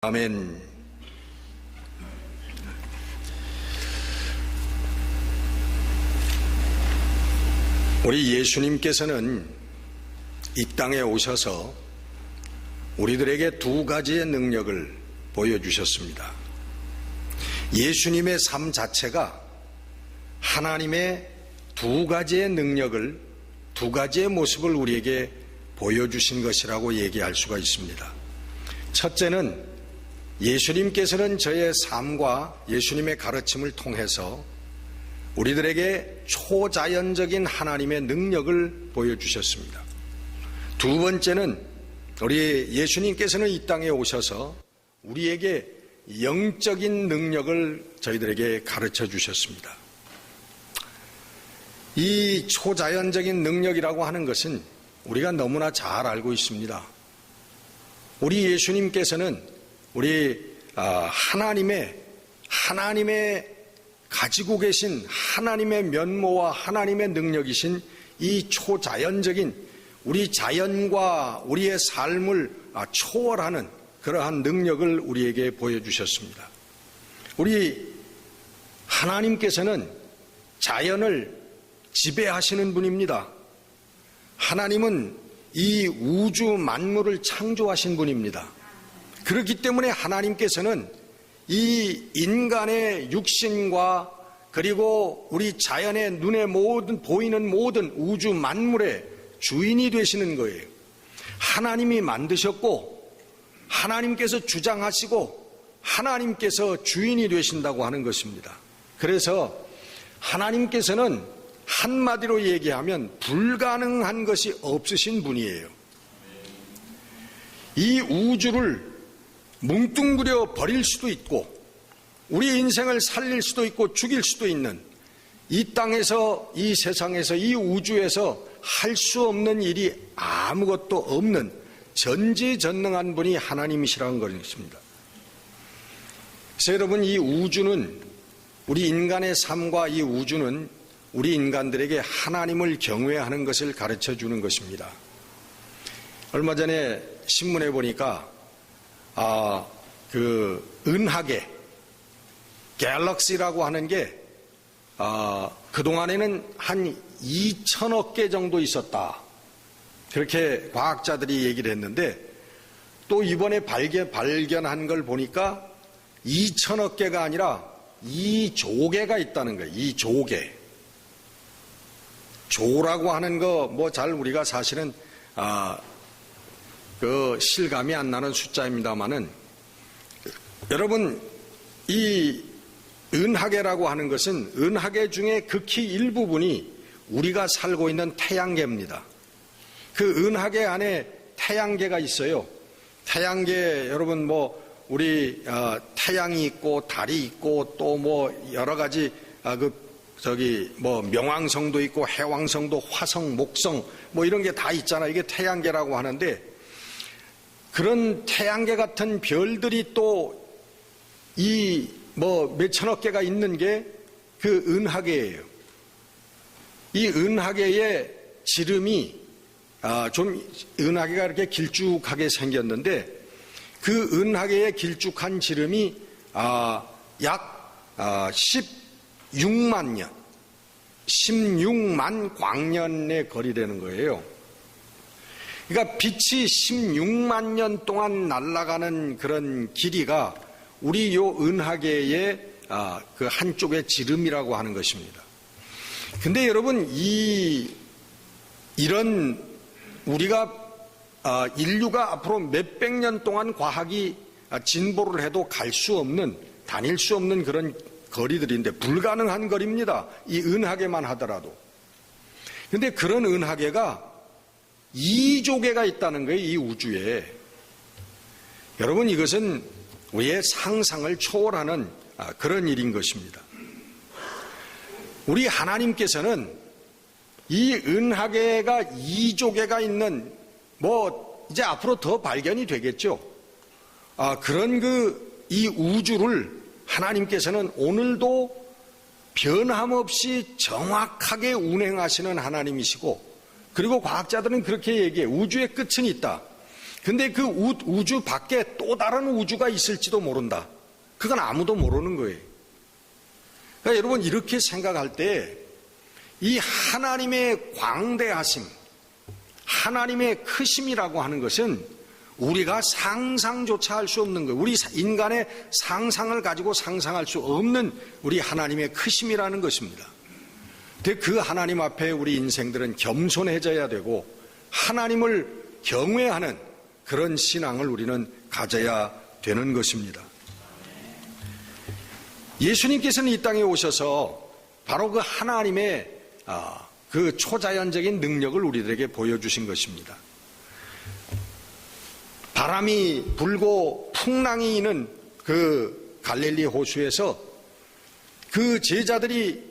아멘. 우리 예수님께서는 이 땅에 오셔서 우리들에게 두 가지의 능력을 보여주셨습니다. 예수님의 삶 자체가 하나님의 두 가지의 능력을, 두 가지의 모습을 우리에게 보여주신 것이라고 얘기할 수가 있습니다. 첫째는 예수님께서는 저의 삶과 예수님의 가르침을 통해서 우리들에게 초자연적인 하나님의 능력을 보여주셨습니다. 두 번째는 우리 예수님께서는 이 땅에 오셔서 우리에게 영적인 능력을 저희들에게 가르쳐 주셨습니다. 이 초자연적인 능력이라고 하는 것은 우리가 너무나 잘 알고 있습니다. 우리 예수님께서는 우리 하나님의 가지고 계신 하나님의 면모와 하나님의 능력이신 이 초자연적인 우리 자연과 우리의 삶을 초월하는 그러한 능력을 우리에게 보여주셨습니다. 우리 하나님께서는 자연을 지배하시는 분입니다. 하나님은 이 우주 만물을 창조하신 분입니다. 그렇기 때문에 하나님께서는 이 인간의 육신과 그리고 우리 자연의 눈에 보이는 모든 우주 만물의 주인이 되시는 거예요. 하나님이 만드셨고 하나님께서 주장하시고 하나님께서 주인이 되신다고 하는 것입니다. 그래서 하나님께서는 한마디로 얘기하면 불가능한 것이 없으신 분이에요. 이 우주를 뭉뚱그려 버릴 수도 있고 우리 인생을 살릴 수도 있고 죽일 수도 있는 이 땅에서, 이 세상에서, 이 우주에서 할 수 없는 일이 아무것도 없는 전지전능한 분이 하나님이시라는 것입니다. 그래서 여러분, 이 우주는, 우리 인간의 삶과 이 우주는 우리 인간들에게 하나님을 경외하는 것을 가르쳐 주는 것입니다. 얼마 전에 신문에 보니까 은하계 갤럭시라고 하는 게 그동안에는 한 2천억 개 정도 있었다, 그렇게 과학자들이 얘기를 했는데 또 이번에 발견한 걸 보니까 2천억 개가 아니라 2조 개가 있다는 거예요. 2조 개. 조라고 하는 거 뭐 잘 우리가 사실은 실감이 안 나는 숫자입니다만은, 여러분, 이 은하계라고 하는 것은 은하계 중에 극히 일부분이 우리가 살고 있는 태양계입니다. 그 은하계 안에 태양계가 있어요. 태양계, 여러분 우리 태양이 있고 달이 있고 또 여러 가지 명왕성도 있고 해왕성도, 화성, 목성 이런 게 다 있잖아요. 이게 태양계라고 하는데, 그런 태양계 같은 별들이 또 몇천억 개가 있는 게 그 은하계예요. 이 은하계의 지름이 은하계가 이렇게 길쭉하게 생겼는데, 그 은하계의 길쭉한 지름이 약 16만 년, 16만 광년의 거리라는 거예요. 그러니까 빛이 16만 년 동안 날아가는 그런 길이가 우리 요 은하계의 그 한쪽의 지름이라고 하는 것입니다. 근데 여러분, 이런 인류가 앞으로 몇백 년 동안 과학이 진보를 해도 다닐 수 없는 그런 거리들인데, 불가능한 거리입니다. 이 은하계만 하더라도. 근데 그런 은하계가 2조 개가 있다는 거예요, 이 우주에. 여러분, 이것은 우리의 상상을 초월하는 그런 일인 것입니다. 우리 하나님께서는 이 은하계가 2조 개가 있는, 이제 앞으로 더 발견이 되겠죠. 그런 이 우주를 하나님께서는 오늘도 변함없이 정확하게 운행하시는 하나님이시고, 그리고 과학자들은 그렇게 얘기해요. 우주의 끝은 있다. 근데 그 우주 밖에 또 다른 우주가 있을지도 모른다. 그건 아무도 모르는 거예요. 그러니까 여러분 이렇게 생각할 때 이 하나님의 광대하심, 하나님의 크심이라고 하는 것은 우리가 상상조차 할 수 없는 거예요. 우리 인간의 상상을 가지고 상상할 수 없는 우리 하나님의 크심이라는 것입니다. 근데 그 하나님 앞에 우리 인생들은 겸손해져야 되고 하나님을 경외하는 그런 신앙을 우리는 가져야 되는 것입니다. 예수님께서는 이 땅에 오셔서 바로 그 하나님의 그 초자연적인 능력을 우리들에게 보여주신 것입니다. 바람이 불고 풍랑이 있는 그 갈릴리 호수에서 그 제자들이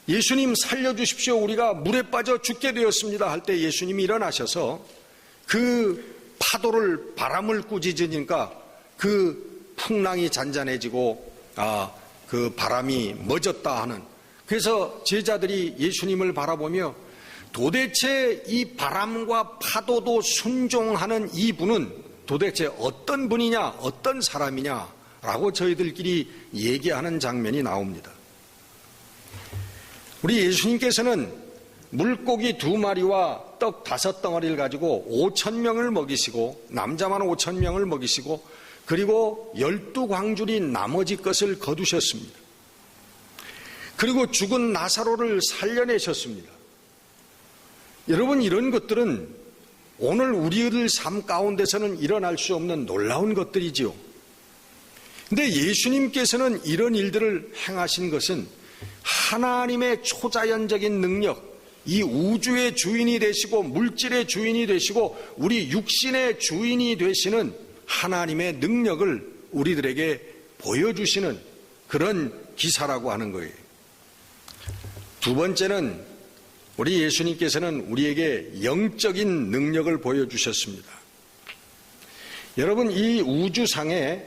예수님 살려주십시오, 우리가 물에 빠져 죽게 되었습니다 할 때 예수님이 일어나셔서 그 파도를 바람을 꾸짖으니까 그 풍랑이 잔잔해지고 그 바람이 멎었다 하는, 그래서 제자들이 예수님을 바라보며 도대체 이 바람과 파도도 순종하는 이 분은 도대체 어떤 분이냐, 어떤 사람이냐라고 저희들끼리 얘기하는 장면이 나옵니다. 우리 예수님께서는 물고기 2마리와 떡 5덩어리를 가지고 5,000명을 먹이시고, 남자만 5,000명을 먹이시고, 그리고 12광줄이 나머지 것을 거두셨습니다. 그리고 죽은 나사로를 살려내셨습니다. 여러분, 이런 것들은 오늘 우리들 삶 가운데서는 일어날 수 없는 놀라운 것들이지요. 근데 예수님께서는 이런 일들을 행하신 것은 하나님의 초자연적인 능력, 이 우주의 주인이 되시고 물질의 주인이 되시고 우리 육신의 주인이 되시는 하나님의 능력을 우리들에게 보여주시는 그런 기사라고 하는 거예요. 두 번째는 우리 예수님께서는 우리에게 영적인 능력을 보여주셨습니다. 여러분, 이 우주상에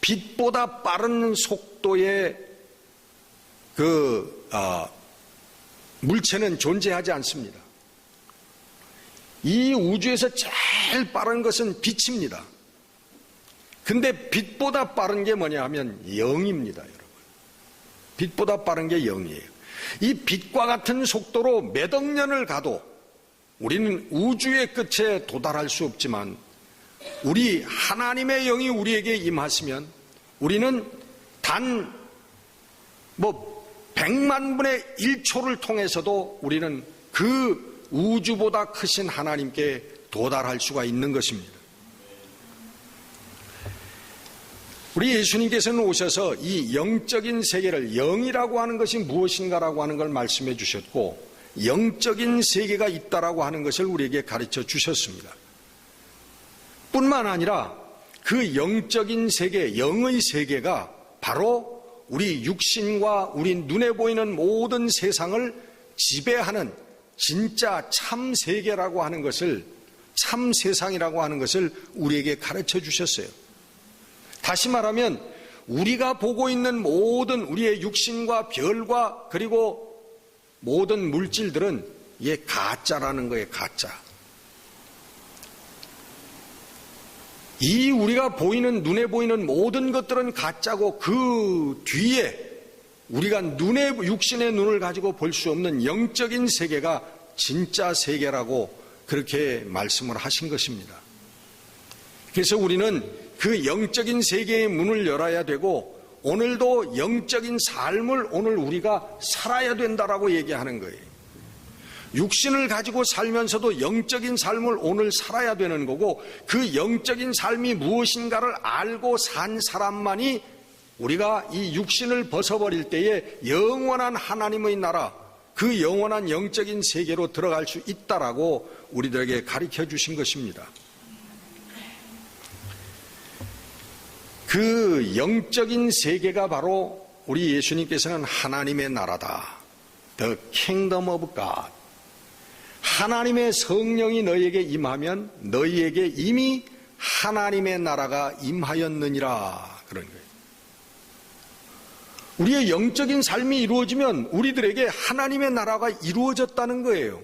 빛보다 빠른 속도의 물체는 존재하지 않습니다. 이 우주에서 제일 빠른 것은 빛입니다. 근데 빛보다 빠른 게 뭐냐 하면 영입니다, 여러분. 빛보다 빠른 게 영이에요. 이 빛과 같은 속도로 몇 억 년을 가도 우리는 우주의 끝에 도달할 수 없지만 우리 하나님의 영이 우리에게 임하시면 우리는 단 100만 분의 1초를 통해서도 우리는 그 우주보다 크신 하나님께 도달할 수가 있는 것입니다. 우리 예수님께서는 오셔서 이 영적인 세계를, 영이라고 하는 것이 무엇인가라고 하는 걸 말씀해 주셨고, 영적인 세계가 있다라고 하는 것을 우리에게 가르쳐 주셨습니다. 뿐만 아니라 그 영적인 세계, 영의 세계가 바로 우리 육신과 우리 눈에 보이는 모든 세상을 지배하는 진짜 참 세계라고 하는 것을, 참 세상이라고 하는 것을 우리에게 가르쳐 주셨어요. 다시 말하면 우리가 보고 있는 모든 우리의 육신과 별과 그리고 모든 물질들은 이게 가짜라는 거예요, 가짜. 이 우리가 보이는, 눈에 보이는 모든 것들은 가짜고 그 뒤에 우리가 육신의 눈을 가지고 볼 수 없는 영적인 세계가 진짜 세계라고 그렇게 말씀을 하신 것입니다. 그래서 우리는 그 영적인 세계의 문을 열어야 되고 오늘도 영적인 삶을 오늘 우리가 살아야 된다라고 얘기하는 거예요. 육신을 가지고 살면서도 영적인 삶을 오늘 살아야 되는 거고, 그 영적인 삶이 무엇인가를 알고 산 사람만이 우리가 이 육신을 벗어버릴 때에 영원한 하나님의 나라, 그 영원한 영적인 세계로 들어갈 수 있다라고 우리들에게 가르쳐 주신 것입니다. 그 영적인 세계가 바로 우리 예수님께서는 하나님의 나라다. The Kingdom of God. 하나님의 성령이 너희에게 임하면 너희에게 이미 하나님의 나라가 임하였느니라. 그런 거예요. 우리의 영적인 삶이 이루어지면 우리들에게 하나님의 나라가 이루어졌다는 거예요.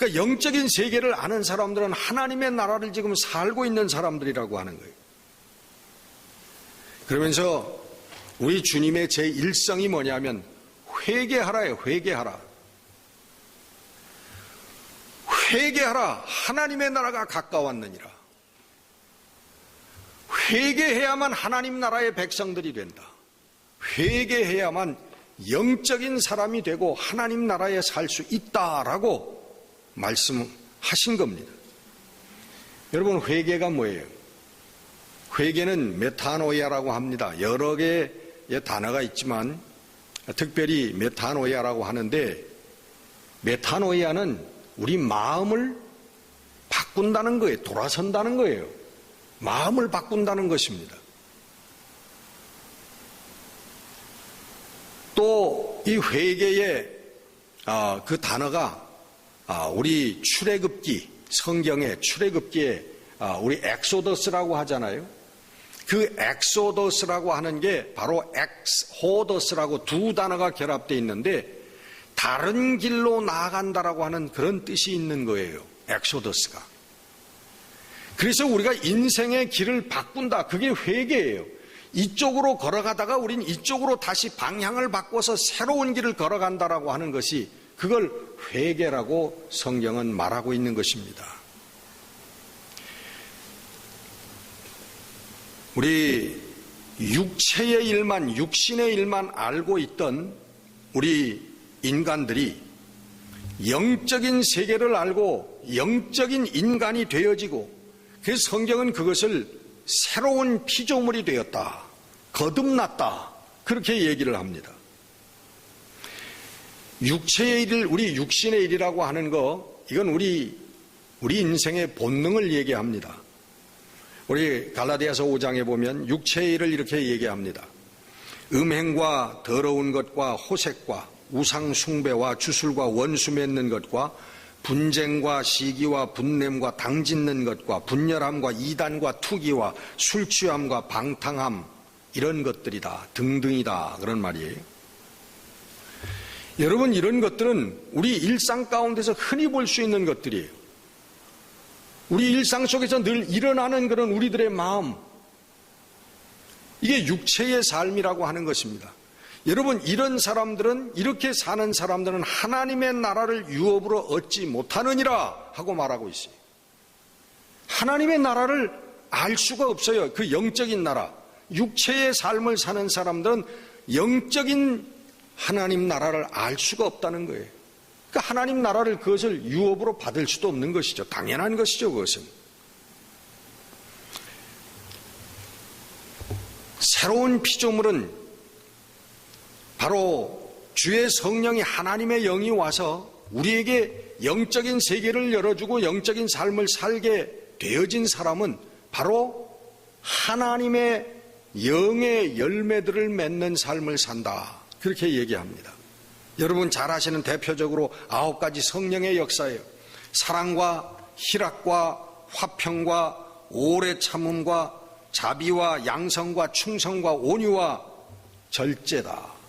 그러니까 영적인 세계를 아는 사람들은 하나님의 나라를 지금 살고 있는 사람들이라고 하는 거예요. 그러면서 우리 주님의 제1성이 뭐냐면 회개하라예요. 회개하라. 회개하라. 하나님의 나라가 가까웠느니라. 회개해야만 하나님 나라의 백성들이 된다. 회개해야만 영적인 사람이 되고 하나님 나라에 살 수 있다라고 말씀하신 겁니다. 여러분, 회개가 뭐예요? 회개는 메타노이아라고 합니다. 여러 개의 단어가 있지만 특별히 메타노이아라고 하는데, 메타노이아는 우리 마음을 바꾼다는 거예요. 돌아선다는 거예요. 마음을 바꾼다는 것입니다. 또 이 회개의 그 단어가 우리 출애굽기, 성경의 출애굽기에 우리 엑소더스라고 하잖아요. 그 엑소더스라고 하는 게 바로 엑스호더스라고 두 단어가 결합되어 있는데, 다른 길로 나아간다라고 하는 그런 뜻이 있는 거예요. 엑소더스가. 그래서 우리가 인생의 길을 바꾼다. 그게 회개예요. 이쪽으로 걸어가다가 우린 이쪽으로 다시 방향을 바꿔서 새로운 길을 걸어간다라고 하는 것이, 그걸 회개라고 성경은 말하고 있는 것입니다. 우리 육체의 일만, 육신의 일만 알고 있던 우리 인간들이 영적인 세계를 알고 영적인 인간이 되어지고, 그래서 성경은 그것을 새로운 피조물이 되었다, 거듭났다, 그렇게 얘기를 합니다. 육체의 일, 우리 육신의 일이라고 하는 거, 이건 우리 인생의 본능을 얘기합니다. 우리 갈라디아서 5장에 보면 육체의 일을 이렇게 얘기합니다. 음행과 더러운 것과 호색과 우상 숭배와 주술과 원수 맺는 것과 분쟁과 시기와 분냄과 당짓는 것과 분열함과 이단과 투기와 술 취함과 방탕함, 이런 것들이다, 등등이다, 그런 말이에요. 여러분, 이런 것들은 우리 일상 가운데서 흔히 볼 수 있는 것들이에요. 우리 일상 속에서 늘 일어나는 그런 우리들의 마음, 이게 육체의 삶이라고 하는 것입니다. 여러분, 이런 사람들은, 이렇게 사는 사람들은 하나님의 나라를 유업으로 얻지 못하느니라 하고 말하고 있어요. 하나님의 나라를 알 수가 없어요. 그 영적인 나라, 육체의 삶을 사는 사람들은 영적인 하나님 나라를 알 수가 없다는 거예요. 그러니까 하나님 나라를, 그것을 유업으로 받을 수도 없는 것이죠. 당연한 것이죠. 그것은 새로운 피조물은 바로 주의 성령이, 하나님의 영이 와서 우리에게 영적인 세계를 열어주고 영적인 삶을 살게 되어진 사람은 바로 하나님의 영의 열매들을 맺는 삶을 산다, 그렇게 얘기합니다. 여러분 잘 아시는 대표적으로 9가지 성령의 역사예요. 사랑과 희락과 화평과 오래 참음과 자비와 양성과 충성과 온유와 절제다.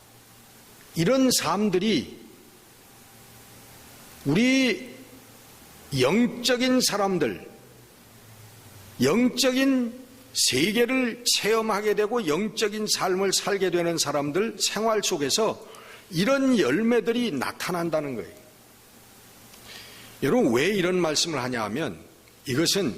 이런 삶들이 우리 영적인 사람들, 영적인 세계를 체험하게 되고 영적인 삶을 살게 되는 사람들 생활 속에서 이런 열매들이 나타난다는 거예요. 여러분, 왜 이런 말씀을 하냐 하면, 이것은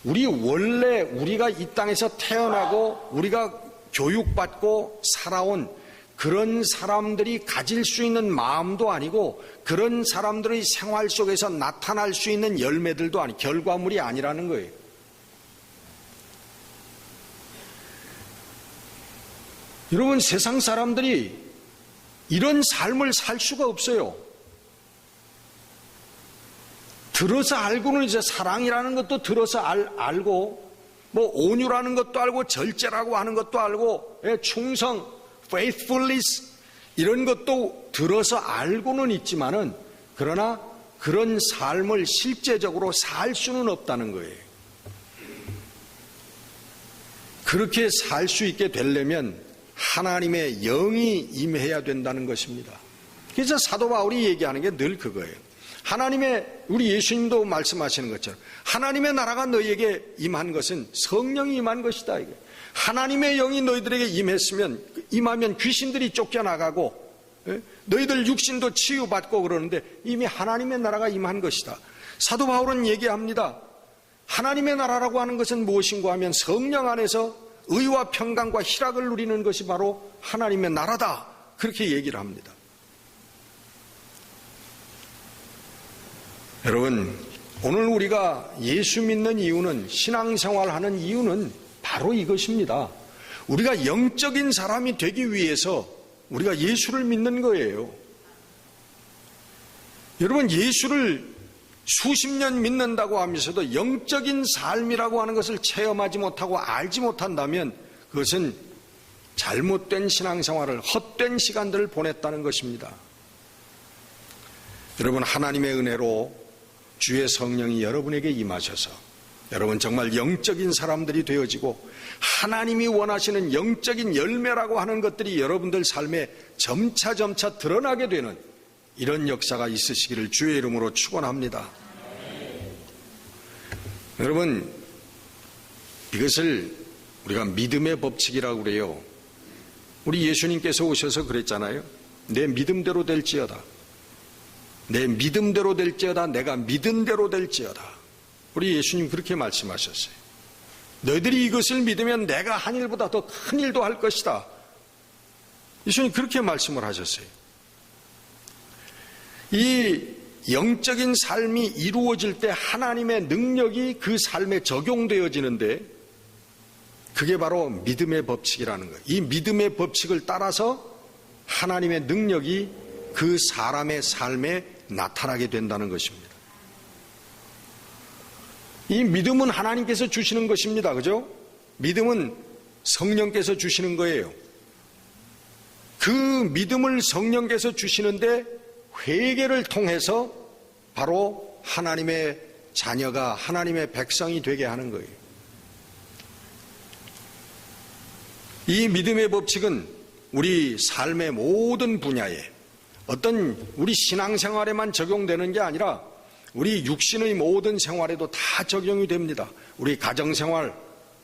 우리가 이 땅에서 태어나고 우리가 교육받고 살아온 그런 사람들이 가질 수 있는 마음도 아니고, 그런 사람들의 생활 속에서 나타날 수 있는 열매들도 아니, 결과물이 아니라는 거예요. 여러분, 세상 사람들이 이런 삶을 살 수가 없어요. 들어서 알고는, 이제 사랑이라는 것도 들어서 알고, 뭐 온유라는 것도 알고, 절제라고 하는 것도 알고, 충성, faithfulness, 이런 것도 들어서 알고는 있지만은, 그러나 그런 삶을 실제적으로 살 수는 없다는 거예요. 그렇게 살 수 있게 되려면 하나님의 영이 임해야 된다는 것입니다. 그래서 사도 바울이 얘기하는 게 늘 그거예요. 하나님의, 우리 예수님도 말씀하시는 것처럼 하나님의 나라가 너희에게 임한 것은 성령이 임한 것이다. 이게. 하나님의 영이 너희들에게 임하면 귀신들이 쫓겨나가고 너희들 육신도 치유받고 그러는데 이미 하나님의 나라가 임한 것이다. 사도 바울은 얘기합니다. 하나님의 나라라고 하는 것은 무엇인가 하면 성령 안에서 의와 평강과 희락을 누리는 것이 바로 하나님의 나라다. 그렇게 얘기를 합니다. 여러분, 오늘 우리가 예수 믿는 이유는, 신앙생활하는 이유는 바로 이것입니다. 우리가 영적인 사람이 되기 위해서 우리가 예수를 믿는 거예요. 여러분, 예수를 수십 년 믿는다고 하면서도 영적인 삶이라고 하는 것을 체험하지 못하고 알지 못한다면 그것은 잘못된 신앙생활을, 헛된 시간들을 보냈다는 것입니다. 여러분, 하나님의 은혜로 주의 성령이 여러분에게 임하셔서 여러분 정말 영적인 사람들이 되어지고 하나님이 원하시는 영적인 열매라고 하는 것들이 여러분들 삶에 점차 드러나게 되는 이런 역사가 있으시기를 주의 이름으로 축원합니다. 여러분, 이것을 우리가 믿음의 법칙이라고 그래요. 우리 예수님께서 오셔서 그랬잖아요. 내 믿음대로 될지어다. 내 믿음대로 될지어다. 내가 믿은 대로 될지어다. 우리 예수님 그렇게 말씀하셨어요. 너희들이 이것을 믿으면 내가 한 일보다 더 큰 일도 할 것이다. 예수님 그렇게 말씀을 하셨어요. 이 영적인 삶이 이루어질 때 하나님의 능력이 그 삶에 적용되어지는데 그게 바로 믿음의 법칙이라는 거예요. 이 믿음의 법칙을 따라서 하나님의 능력이 그 사람의 삶에 나타나게 된다는 것입니다. 이 믿음은 하나님께서 주시는 것입니다. 그죠? 믿음은 성령께서 주시는 거예요. 그 믿음을 성령께서 주시는데 회개를 통해서 바로 하나님의 자녀가, 하나님의 백성이 되게 하는 거예요. 이 믿음의 법칙은 우리 삶의 모든 분야에, 어떤 우리 신앙생활에만 적용되는 게 아니라 우리 육신의 모든 생활에도 다 적용이 됩니다. 우리 가정생활,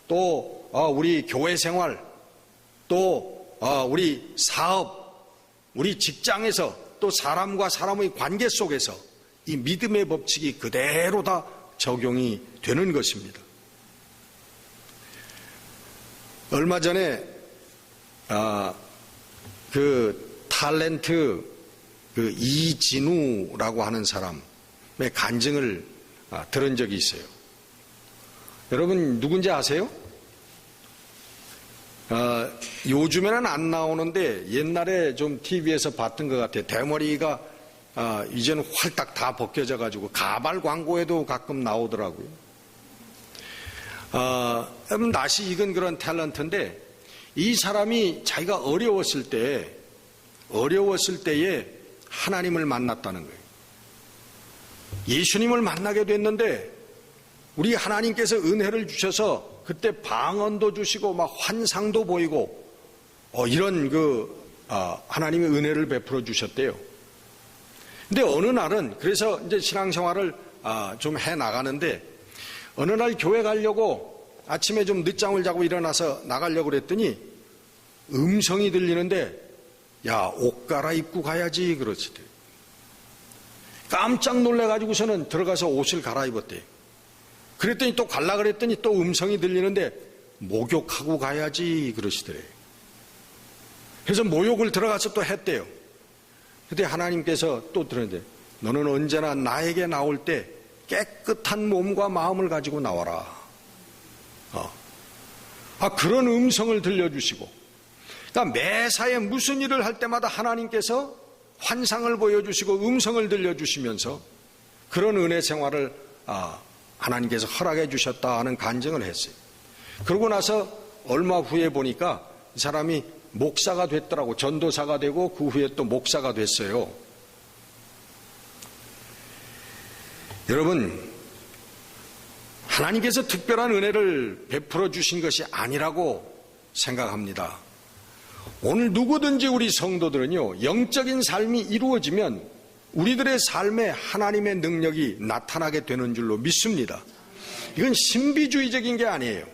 또 우리 교회생활, 또 우리 사업, 우리 직장에서, 또 사람과 사람의 관계 속에서 이 믿음의 법칙이 그대로 다 적용이 되는 것입니다. 얼마 전에 그 탤런트 그 이진우라고 하는 사람의 간증을 들은 적이 있어요. 여러분 누군지 아세요? 요즘에는 안 나오는데 옛날에 좀 TV에서 봤던 것 같아요. 대머리가 이제는 활딱 다 벗겨져 가지고 가발 광고에도 가끔 나오더라고요. 낯이 익은 그런 탤런트인데 이 사람이 자기가 어려웠을 때에 하나님을 만났다는 거예요. 예수님을 만나게 됐는데 우리 하나님께서 은혜를 주셔서 그때 방언도 주시고 막 환상도 보이고 이런 하나님의 은혜를 베풀어 주셨대요. 근데 어느 날은 그래서 이제 신앙생활을 좀 해 나가는데 어느 날 교회 가려고 아침에 좀 늦잠을 자고 일어나서 나가려고 그랬더니 음성이 들리는데 야, 옷 갈아입고 가야지 그러시대요. 깜짝 놀래가지고서는 들어가서 옷을 갈아입었대요. 그랬더니 또 갈라 그랬더니 또 음성이 들리는데 목욕하고 가야지 그러시더래요. 그래서 목욕을 들어가서 또 했대요. 그때 하나님께서 또 들었는데 너는 언제나 나에게 나올 때 깨끗한 몸과 마음을 가지고 나와라. 그런 음성을 들려주시고, 그러니까 매사에 무슨 일을 할 때마다 하나님께서 환상을 보여주시고 음성을 들려주시면서 그런 은혜 생활을 하나님께서 허락해 주셨다 하는 간증을 했어요. 그러고 나서 얼마 후에 보니까 이 사람이 목사가 됐더라고. 전도사가 되고 그 후에 또 목사가 됐어요. 여러분, 하나님께서 특별한 은혜를 베풀어 주신 것이 아니라고 생각합니다. 오늘 누구든지 우리 성도들은요, 영적인 삶이 이루어지면 우리들의 삶에 하나님의 능력이 나타나게 되는 줄로 믿습니다. 이건 신비주의적인 게 아니에요.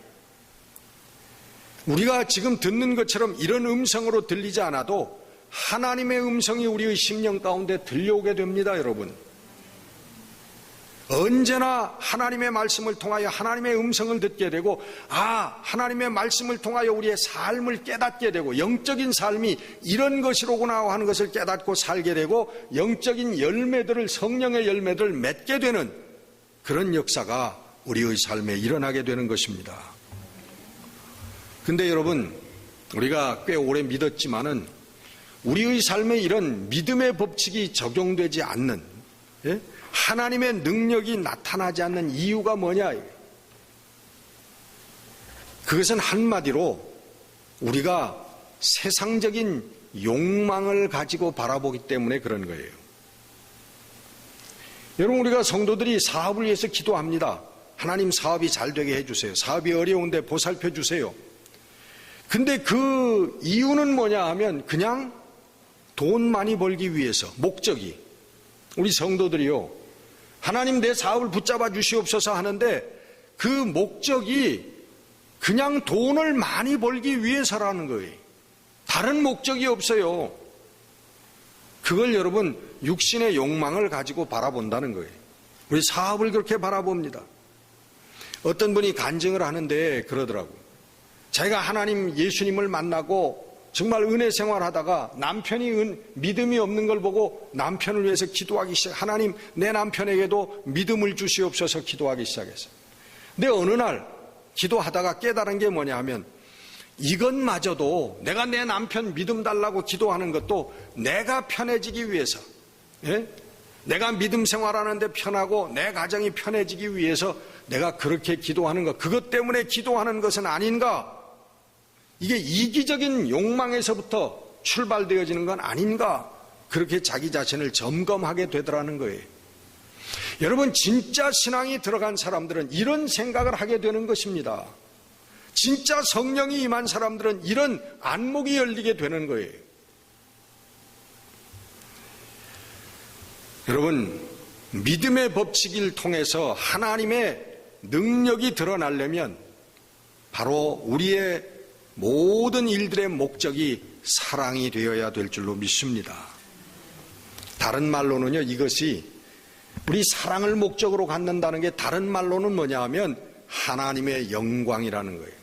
우리가 지금 듣는 것처럼 이런 음성으로 들리지 않아도 하나님의 음성이 우리의 심령 가운데 들려오게 됩니다, 여러분. 언제나 하나님의 말씀을 통하여 하나님의 음성을 듣게 되고, 하나님의 말씀을 통하여 우리의 삶을 깨닫게 되고, 영적인 삶이 이런 것이로구나 하는 것을 깨닫고 살게 되고, 영적인 열매들을, 성령의 열매들을 맺게 되는 그런 역사가 우리의 삶에 일어나게 되는 것입니다. 근데 여러분, 우리가 꽤 오래 믿었지만은 우리의 삶에 이런 믿음의 법칙이 적용되지 않는, 하나님의 능력이 나타나지 않는 이유가 뭐냐? 그것은 한마디로 우리가 세상적인 욕망을 가지고 바라보기 때문에 그런 거예요. 여러분, 우리가 성도들이 사업을 위해서 기도합니다. 하나님 사업이 잘 되게 해주세요. 사업이 어려운데 보살펴 주세요. 근데 그 이유는 뭐냐 하면 그냥 돈 많이 벌기 위해서, 목적이. 우리 성도들이요, 하나님 내 사업을 붙잡아 주시옵소서 하는데 그 목적이 그냥 돈을 많이 벌기 위해서라는 거예요. 다른 목적이 없어요. 그걸 여러분 육신의 욕망을 가지고 바라본다는 거예요. 우리 사업을 그렇게 바라봅니다. 어떤 분이 간증을 하는데 그러더라고요. 자기가 하나님 예수님을 만나고 정말 은혜 생활하다가 남편이 믿음이 없는 걸 보고 남편을 위해서 기도하기 시작. 하나님 내 남편에게도 믿음을 주시옵소서 기도하기 시작했어요. 근데 어느 날 기도하다가 깨달은 게 뭐냐 하면 이것마저도 내가 내 남편 믿음 달라고 기도하는 것도 내가 편해지기 위해서, 내가 믿음 생활하는데 편하고 내 가정이 편해지기 위해서 내가 그렇게 기도하는 것, 그것 때문에 기도하는 것은 아닌가? 이게 이기적인 욕망에서부터 출발되어지는 건 아닌가? 그렇게 자기 자신을 점검하게 되더라는 거예요. 여러분, 진짜 신앙이 들어간 사람들은 이런 생각을 하게 되는 것입니다. 진짜 성령이 임한 사람들은 이런 안목이 열리게 되는 거예요. 여러분, 믿음의 법칙을 통해서 하나님의 능력이 드러나려면 바로 우리의 모든 일들의 목적이 사랑이 되어야 될 줄로 믿습니다. 다른 말로는요, 이것이 우리 사랑을 목적으로 갖는다는 게 다른 말로는 뭐냐 하면 하나님의 영광이라는 거예요.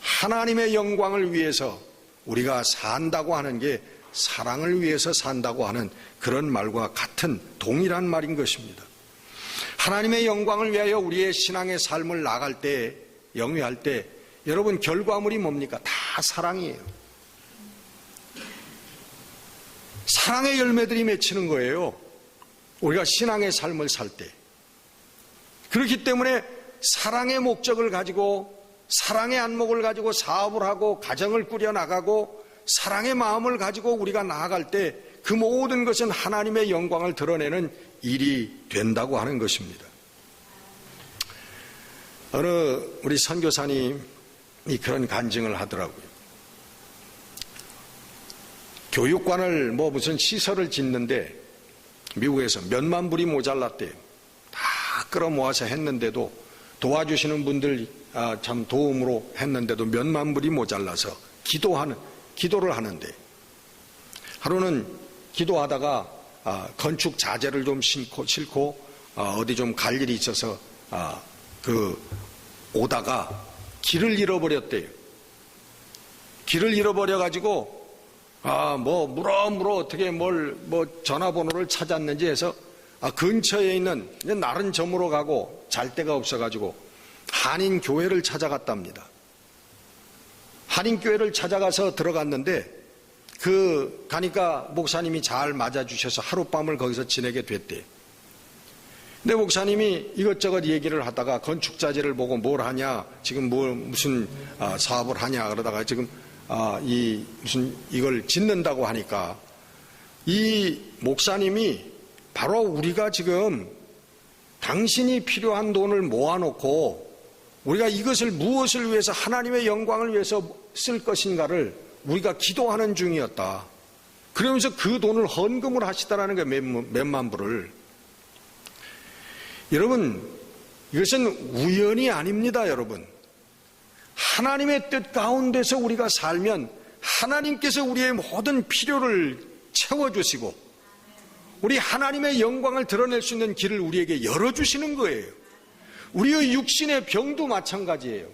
하나님의 영광을 위해서 우리가 산다고 하는 게 사랑을 위해서 산다고 하는 그런 말과 같은 동일한 말인 것입니다. 하나님의 영광을 위하여 우리의 신앙의 삶을 나갈 때, 영위할 때 여러분 결과물이 뭡니까? 다 사랑이에요. 사랑의 열매들이 맺히는 거예요. 우리가 신앙의 삶을 살 때. 그렇기 때문에 사랑의 목적을 가지고 사랑의 안목을 가지고 사업을 하고 가정을 꾸려나가고 사랑의 마음을 가지고 우리가 나아갈 때 그 모든 것은 하나님의 영광을 드러내는 일이 된다고 하는 것입니다. 어느 우리 선교사님이 그런 간증을 하더라고요. 교육관을 무슨 시설을 짓는데 미국에서 몇만 불이 모자랐대요. 다 끌어모아서 했는데도 도와주시는 분들 참 도움으로 했는데도 몇만 불이 모자라서 기도를 하는데 하루는 기도하다가 건축 자재를 좀 싣고 어디 좀 갈 일이 있어서 오다가 길을 잃어버렸대요. 길을 잃어버려가지고 물어 어떻게 전화번호를 찾았는지 해서 근처에 있는 날은 저물어 가고 잘 데가 없어가지고 한인 교회를 찾아갔답니다. 한인 교회를 찾아가서 들어갔는데 가니까 목사님이 잘 맞아주셔서 하룻밤을 거기서 지내게 됐대요. 근데 목사님이 이것저것 얘기를 하다가 건축자재를 보고 뭘 하냐, 지금 무슨 사업을 하냐 그러다가 지금 이걸 짓는다고 하니까 이 목사님이 바로 우리가 지금 당신이 필요한 돈을 모아놓고 우리가 이것을 무엇을 위해서 하나님의 영광을 위해서 쓸 것인가를 우리가 기도하는 중이었다. 그러면서 그 돈을 헌금을 하시다라는 게 몇만 불을. 여러분, 이것은 우연이 아닙니다, 여러분. 하나님의 뜻 가운데서 우리가 살면 하나님께서 우리의 모든 필요를 채워주시고 우리 하나님의 영광을 드러낼 수 있는 길을 우리에게 열어주시는 거예요. 우리의 육신의 병도 마찬가지예요.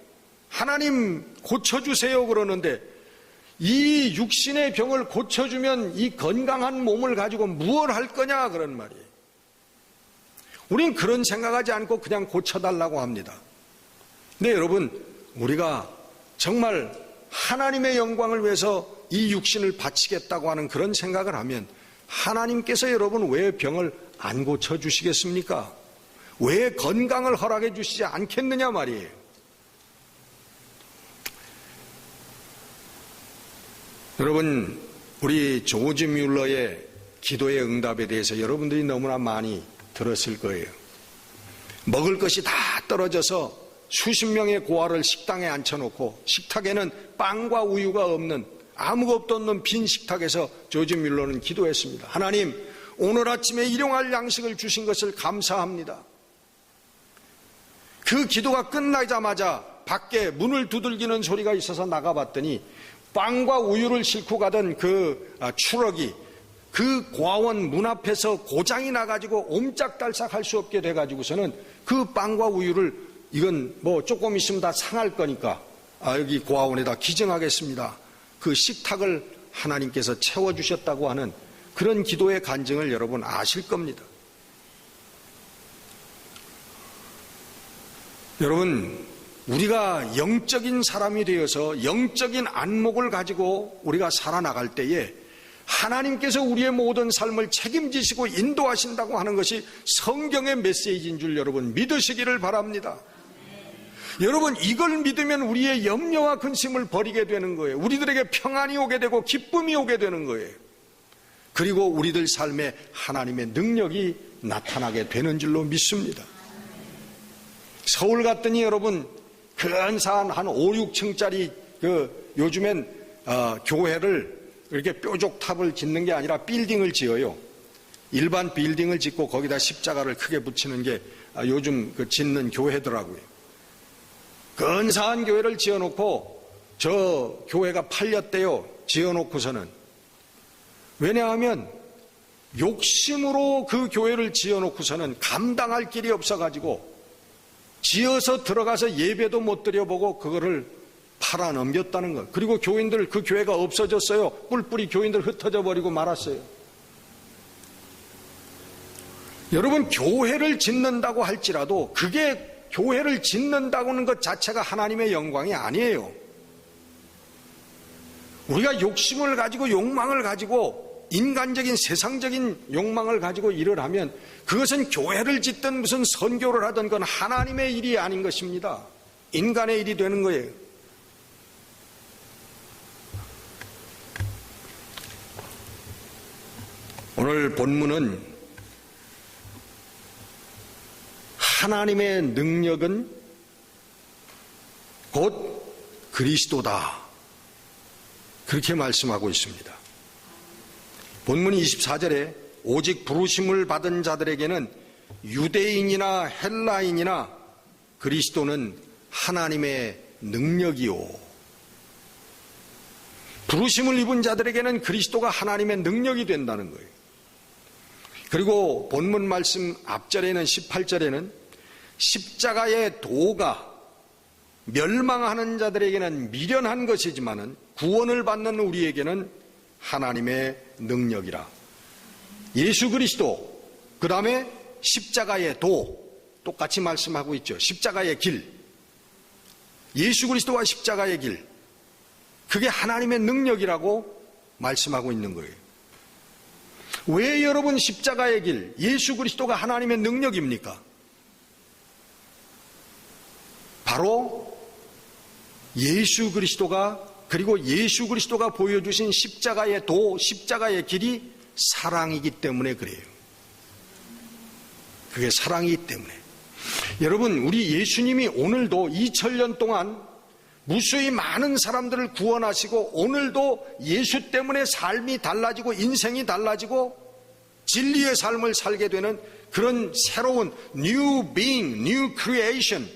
하나님 고쳐주세요 그러는데 이 육신의 병을 고쳐주면 이 건강한 몸을 가지고 무엇을 할 거냐 그런 말이에요. 우린 그런 생각하지 않고 그냥 고쳐달라고 합니다. 근데 여러분, 우리가 정말 하나님의 영광을 위해서 이 육신을 바치겠다고 하는 그런 생각을 하면 하나님께서 여러분 왜 병을 안 고쳐주시겠습니까? 왜 건강을 허락해 주시지 않겠느냐 말이에요. 여러분, 우리 조지 뮬러의 기도의 응답에 대해서 여러분들이 너무나 많이 들었을 거예요. 먹을 것이 다 떨어져서 수십 명의 고아를 식당에 앉혀놓고 식탁에는 빵과 우유가 없는 아무것도 없는 빈 식탁에서 조지 뮬러는 기도했습니다. 하나님, 오늘 아침에 일용할 양식을 주신 것을 감사합니다. 그 기도가 끝나자마자 밖에 문을 두들기는 소리가 있어서 나가봤더니 빵과 우유를 싣고 가던 그 추럭이 그 고아원 문 앞에서 고장이 나가지고 옴짝달싹 할 수 없게 돼가지고서는 그 빵과 우유를 이건 뭐 조금 있으면 다 상할 거니까 여기 고아원에다 기증하겠습니다. 그 식탁을 하나님께서 채워주셨다고 하는 그런 기도의 간증을 여러분 아실 겁니다. 여러분, 우리가 영적인 사람이 되어서 영적인 안목을 가지고 우리가 살아나갈 때에 하나님께서 우리의 모든 삶을 책임지시고 인도하신다고 하는 것이 성경의 메시지인 줄 여러분 믿으시기를 바랍니다. 여러분, 이걸 믿으면 우리의 염려와 근심을 버리게 되는 거예요. 우리들에게 평안이 오게 되고 기쁨이 오게 되는 거예요. 그리고 우리들 삶에 하나님의 능력이 나타나게 되는 줄로 믿습니다. 서울 갔더니 여러분 근사한 한 5, 6층짜리 요즘엔 교회를 이렇게 뾰족탑을 짓는 게 아니라 빌딩을 지어요. 일반 빌딩을 짓고 거기다 십자가를 크게 붙이는 게 요즘 짓는 교회더라고요. 근사한 교회를 지어놓고 저 교회가 팔렸대요. 지어놓고서는. 왜냐하면 욕심으로 그 교회를 지어놓고서는 감당할 길이 없어가지고 지어서 들어가서 예배도 못 드려보고 그거를 팔아 넘겼다는 것. 그리고 교인들, 그 교회가 없어졌어요. 뿔뿔이 교인들 흩어져 버리고 말았어요. 여러분, 교회를 짓는다고 할지라도 그게 교회를 짓는다고 하는 것 자체가 하나님의 영광이 아니에요. 우리가 욕심을 가지고 욕망을 가지고 인간적인 세상적인 욕망을 가지고 일을 하면 그것은 교회를 짓든 무슨 선교를 하든 건 하나님의 일이 아닌 것입니다. 인간의 일이 되는 거예요. 오늘 본문은 하나님의 능력은 곧 그리스도다. 그렇게 말씀하고 있습니다. 본문 24절에 오직 부르심을 받은 자들에게는 유대인이나 헬라인이나 그리스도는 하나님의 능력이요. 부르심을 입은 자들에게는 그리스도가 하나님의 능력이 된다는 거예요. 그리고 본문 말씀 앞절에는 18절에는 십자가의 도가 멸망하는 자들에게는 미련한 것이지만은 구원을 받는 우리에게는 하나님의 능력이라. 예수 그리스도, 그 다음에 십자가의 도, 똑같이 말씀하고 있죠. 십자가의 길, 예수 그리스도와 십자가의 길, 그게 하나님의 능력이라고 말씀하고 있는 거예요. 왜 여러분 십자가의 길, 예수 그리스도가 하나님의 능력입니까? 바로 예수 그리스도가, 그리고 예수 그리스도가 보여주신 십자가의 도, 십자가의 길이 사랑이기 때문에 그래요. 그게 사랑이기 때문에. 여러분, 우리 예수님이 오늘도 2000년 동안 무수히 많은 사람들을 구원하시고 오늘도 예수 때문에 삶이 달라지고 인생이 달라지고 진리의 삶을 살게 되는 그런 새로운 new being, new creation,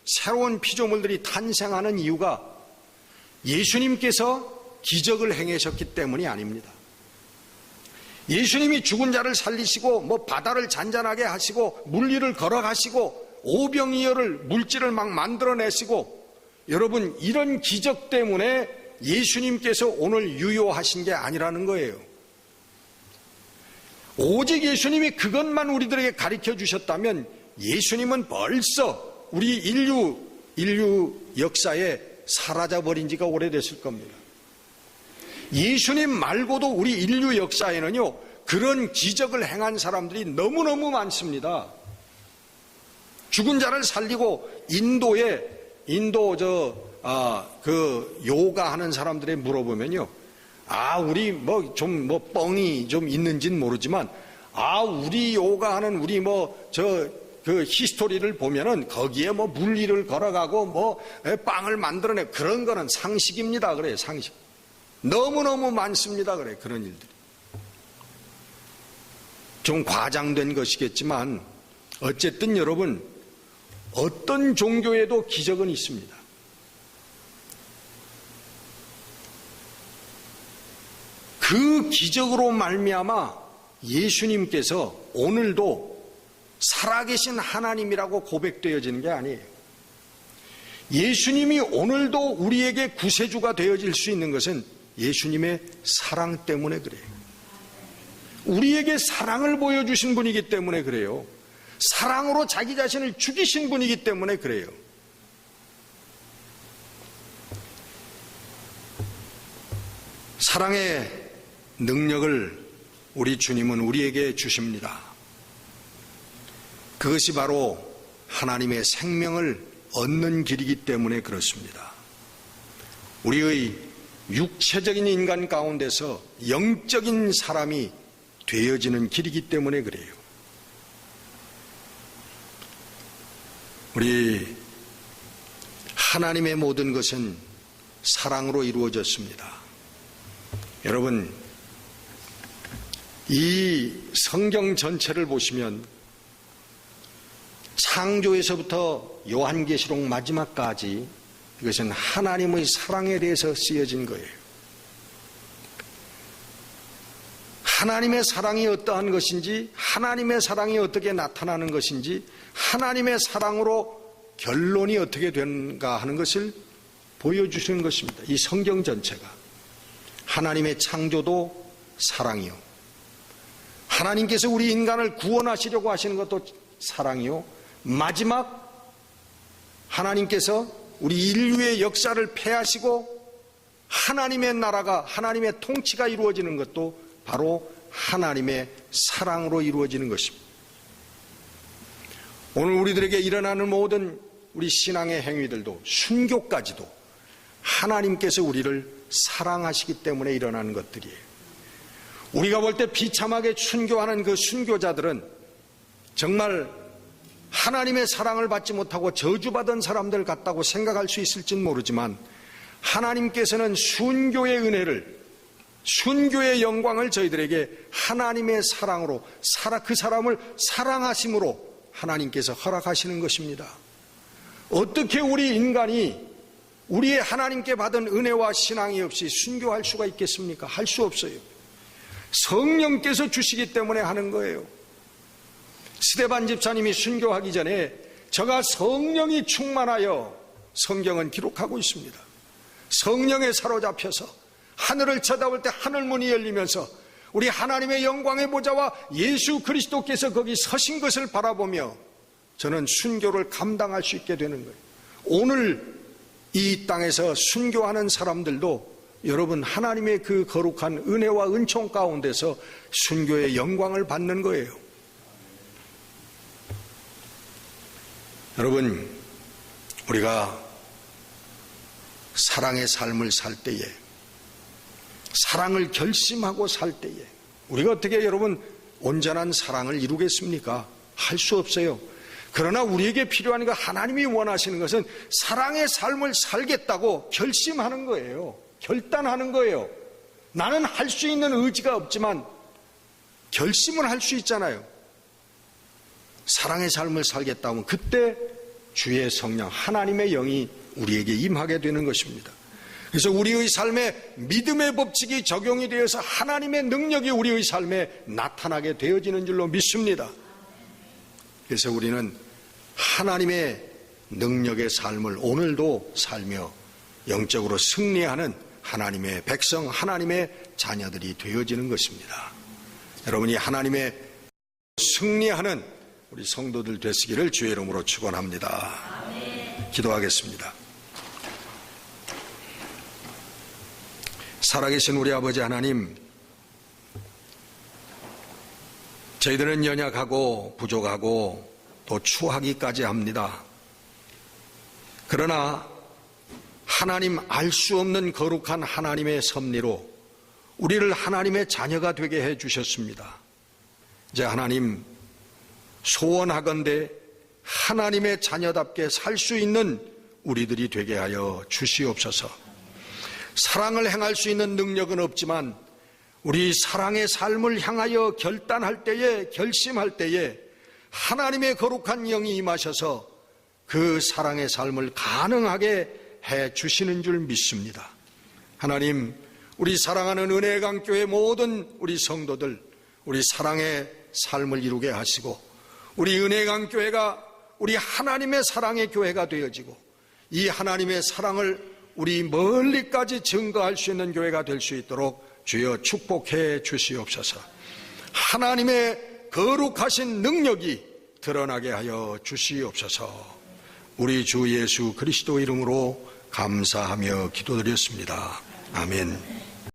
새로운 피조물들이 탄생하는 이유가 예수님께서 기적을 행하셨기 때문이 아닙니다. 예수님이 죽은 자를 살리시고 뭐 바다를 잔잔하게 하시고 물리를 걸어가시고 오병이어를 물질을 막 만들어내시고 여러분 이런 기적 때문에 예수님께서 오늘 유효하신 게 아니라는 거예요. 오직 예수님이 그것만 우리들에게 가르쳐 주셨다면 예수님은 벌써 우리 인류 역사에 사라져버린 지가 오래됐을 겁니다. 예수님 말고도 우리 인류 역사에는요 그런 기적을 행한 사람들이 너무너무 많습니다. 죽은 자를 살리고 그 요가 하는 사람들에 물어보면요, 우리 좀 뻥이 좀 있는지는 모르지만 우리 요가 하는 우리 그 히스토리를 보면은 거기에 물리를 걸어가고 빵을 만들어내 그런 거는 상식입니다. 그래요, 상식. 너무너무 많습니다. 그래, 그런 일들이. 좀 과장된 것이겠지만 어쨌든 여러분 어떤 종교에도 기적은 있습니다. 그 기적으로 말미암아 예수님께서 오늘도 살아계신 하나님이라고 고백되어지는 게 아니에요. 예수님이 오늘도 우리에게 구세주가 되어질 수 있는 것은 예수님의 사랑 때문에 그래요. 우리에게 사랑을 보여주신 분이기 때문에 그래요. 사랑으로 자기 자신을 죽이신 분이기 때문에 그래요. 사랑의 능력을 우리 주님은 우리에게 주십니다. 그것이 바로 하나님의 생명을 얻는 길이기 때문에 그렇습니다. 우리의 육체적인 인간 가운데서 영적인 사람이 되어지는 길이기 때문에 그래요. 우리 하나님의 모든 것은 사랑으로 이루어졌습니다. 여러분, 이 성경 전체를 보시면 창조에서부터 요한계시록 마지막까지 이것은 하나님의 사랑에 대해서 쓰여진 거예요. 하나님의 사랑이 어떠한 것인지, 하나님의 사랑이 어떻게 나타나는 것인지, 하나님의 사랑으로 결론이 어떻게 되는가 하는 것을 보여주시는 것입니다. 이 성경 전체가. 하나님의 창조도 사랑이요, 하나님께서 우리 인간을 구원하시려고 하시는 것도 사랑이요, 마지막 하나님께서 우리 인류의 역사를 폐하시고 하나님의 나라가, 하나님의 통치가 이루어지는 것도 바로 하나님의 사랑으로 이루어지는 것입니다. 오늘 우리들에게 일어나는 모든 우리 신앙의 행위들도, 순교까지도 하나님께서 우리를 사랑하시기 때문에 일어나는 것들이에요. 우리가 볼 때 비참하게 순교하는 그 순교자들은 정말 하나님의 사랑을 받지 못하고 저주받은 사람들 같다고 생각할 수 있을진 모르지만 하나님께서는 순교의 은혜를, 순교의 영광을 저희들에게 하나님의 사랑으로, 그 사람을 사랑하심으로 하나님께서 허락하시는 것입니다. 어떻게 우리 인간이 우리의 하나님께 받은 은혜와 신앙이 없이 순교할 수가 있겠습니까? 할 수 없어요. 성령께서 주시기 때문에 하는 거예요. 스데반 집사님이 순교하기 전에 저가 성령이 충만하여, 성경은 기록하고 있습니다. 성령에 사로잡혀서 하늘을 쳐다볼 때 하늘문이 열리면서 우리 하나님의 영광의 보좌와 예수 그리스도께서 거기 서신 것을 바라보며 저는 순교를 감당할 수 있게 되는 거예요. 오늘 이 땅에서 순교하는 사람들도 여러분 하나님의 그 거룩한 은혜와 은총 가운데서 순교의 영광을 받는 거예요. 여러분, 우리가 사랑의 삶을 살 때에, 사랑을 결심하고 살 때에 우리가 어떻게 여러분 온전한 사랑을 이루겠습니까? 할 수 없어요. 그러나 우리에게 필요한 것, 하나님이 원하시는 것은 사랑의 삶을 살겠다고 결심하는 거예요. 결단하는 거예요. 나는 할 수 있는 의지가 없지만 결심을 할 수 있잖아요. 사랑의 삶을 살겠다 하면 그때 주의 성령, 하나님의 영이 우리에게 임하게 되는 것입니다. 그래서 우리의 삶에 믿음의 법칙이 적용이 되어서 하나님의 능력이 우리의 삶에 나타나게 되어지는 줄로 믿습니다. 그래서 우리는 하나님의 능력의 삶을 오늘도 살며 영적으로 승리하는 하나님의 백성, 하나님의 자녀들이 되어지는 것입니다. 여러분이 하나님의 승리하는 우리 성도들 되시기를 주의 이름으로 축원합니다. 기도하겠습니다. 살아계신 우리 아버지 하나님, 저희들은 연약하고 부족하고 또 추하기까지 합니다. 그러나 하나님 알 수 없는 거룩한 하나님의 섭리로 우리를 하나님의 자녀가 되게 해 주셨습니다. 이제 하나님, 소원하건대 하나님의 자녀답게 살 수 있는 우리들이 되게 하여 주시옵소서. 사랑을 행할 수 있는 능력은 없지만 우리 사랑의 삶을 향하여 결단할 때에, 결심할 때에 하나님의 거룩한 영이 임하셔서 그 사랑의 삶을 가능하게 해 주시는 줄 믿습니다. 하나님, 우리 사랑하는 은혜강교회 모든 우리 성도들, 우리 사랑의 삶을 이루게 하시고 우리 은혜강교회가 우리 하나님의 사랑의 교회가 되어지고 이 하나님의 사랑을 우리 멀리까지 증거할 수 있는 교회가 될 수 있도록 주여 축복해 주시옵소서. 하나님의 거룩하신 능력이 드러나게 하여 주시옵소서. 우리 주 예수 그리스도 이름으로 감사하며 기도드렸습니다. 아멘.